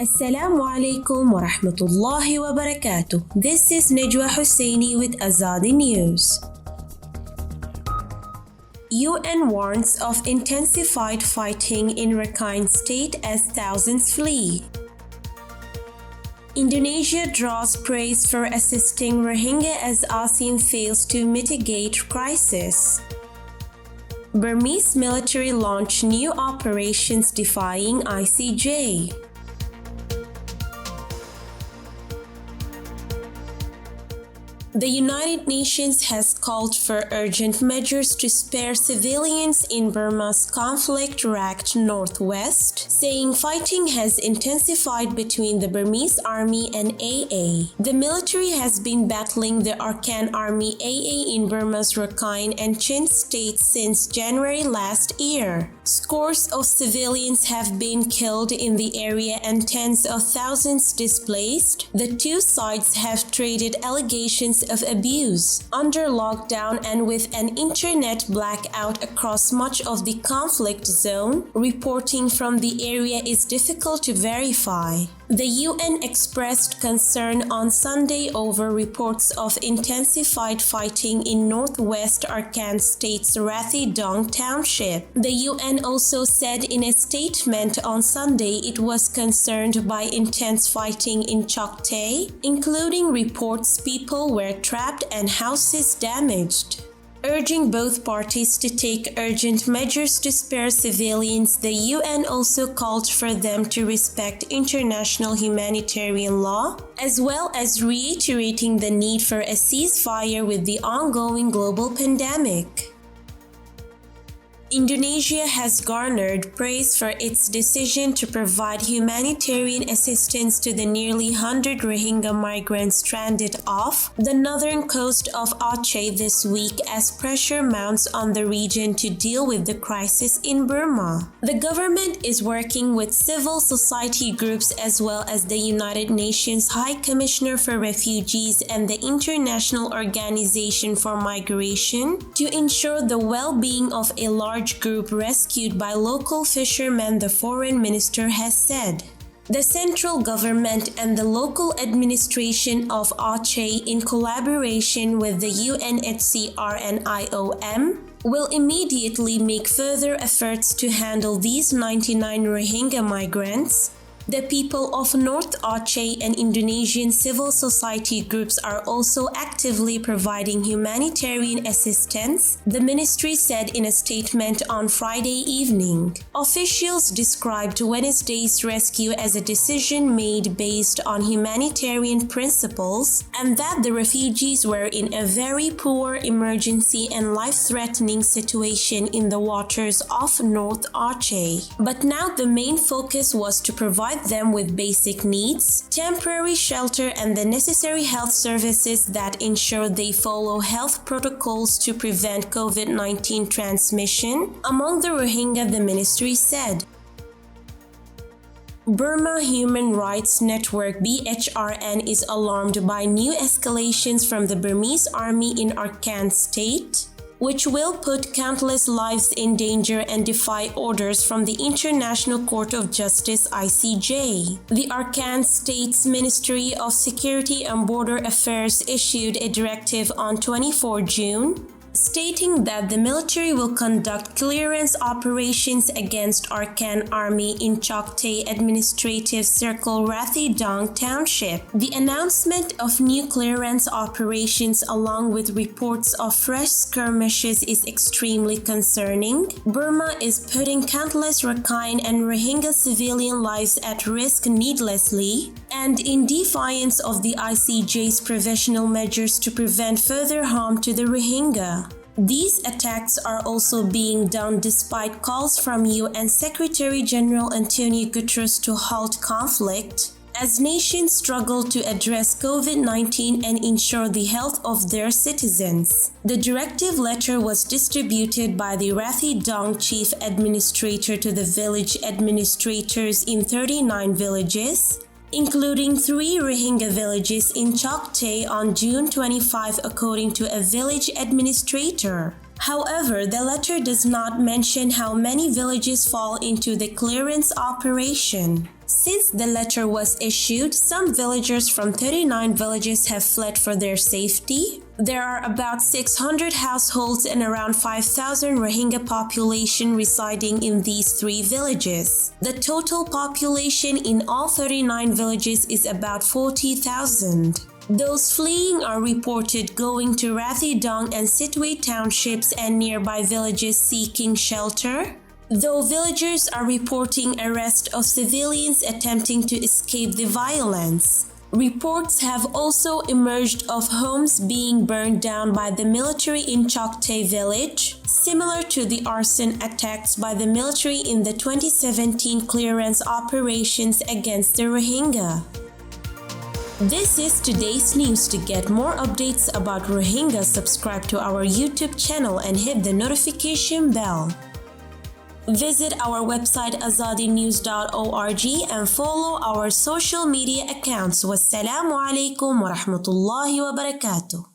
Assalamu alaikum wa rahmatullahi wa barakatuh. This is Najwa Husseini with Azadi News. UN warns of intensified fighting in Rakhine State as thousands flee. Indonesia draws praise for assisting Rohingya as ASEAN fails to mitigate crisis. Burmese military launch new operations defying ICJ. The United Nations has called for urgent measures to spare civilians in Burma's conflict-racked northwest, saying fighting has intensified between the Burmese army and AA. The military has been battling the Arkhan Army AA in Burma's Rakhine and Chin states since January last year. Scores of civilians have been killed in the area and tens of thousands displaced. The two sides have traded allegations of abuse. Under lockdown and with an internet blackout across much of the conflict zone, reporting from the area is difficult to verify. The UN expressed concern on Sunday over reports of intensified fighting in northwest Arkhan State's Rathidaung township. The UN also said in a statement on Sunday it was concerned by intense fighting in Chokte, including reports people were trapped and houses damaged. Urging both parties to take urgent measures to spare civilians, the UN also called for them to respect international humanitarian law, as well as reiterating the need for a ceasefire with the ongoing global pandemic. Indonesia has garnered praise for its decision to provide humanitarian assistance to the nearly 100 Rohingya migrants stranded off the northern coast of Aceh this week as pressure mounts on the region to deal with the crisis in Burma. The government is working with civil society groups as well as the United Nations High Commissioner for Refugees and the International Organization for Migration to ensure the well-being of a large group rescued by local fishermen, the foreign minister has said. The central government and the local administration of Aceh, in collaboration with the UNHCR and IOM, will immediately make further efforts to handle these 99 Rohingya migrants. The people of North Aceh and Indonesian civil society groups are also actively providing humanitarian assistance, the ministry said in a statement on Friday evening. Officials described Wednesday's rescue as a decision made based on humanitarian principles and that the refugees were in a very poor emergency and life-threatening situation in the waters off North Aceh. But now the main focus was to provide them with basic needs, temporary shelter, and the necessary health services that ensure they follow health protocols to prevent COVID-19 transmission among the Rohingya, the ministry said. Burma Human Rights Network BHRN is alarmed by new escalations from the Burmese army in Arkhan State, which will put countless lives in danger and defy orders from the International Court of Justice (ICJ). The Arkhan State's Ministry of Security and Border Affairs issued a directive on 24 June, stating that the military will conduct clearance operations against Arkhan Army in Chokte Administrative Circle Rathidaung Township. The announcement of new clearance operations along with reports of fresh skirmishes is extremely concerning. Burma is putting countless Rakhine and Rohingya civilian lives at risk needlessly and in defiance of the ICJ's provisional measures to prevent further harm to the Rohingya. These attacks are also being done despite calls from UN Secretary General Antonio Guterres to halt conflict, as nations struggle to address COVID-19 and ensure the health of their citizens. The directive letter was distributed by the Rathidaung chief administrator to the village administrators in 39 villages, including 3 Rohingya villages in Chokte on June 25, according to a village administrator. However, the letter does not mention how many villages fall into the clearance operation. Since the letter was issued, some villagers from 39 villages have fled for their safety. There are about 600 households and around 5,000 Rohingya population residing in these 3 villages. The total population in all 39 villages is about 40,000. Those fleeing are reported going to Rathidong and Sitwe townships and nearby villages seeking shelter, though villagers are reporting arrest of civilians attempting to escape the violence. Reports have also emerged of homes being burned down by the military in Chokte village, similar to the arson attacks by the military in the 2017 clearance operations against the Rohingya. This is today's news. To get more updates about Rohingya, subscribe to our YouTube channel and hit the notification bell. Visit our website azadinews.org and follow our social media accounts. Wassalamu alaikum wa rahmatullahi wa barakatuh.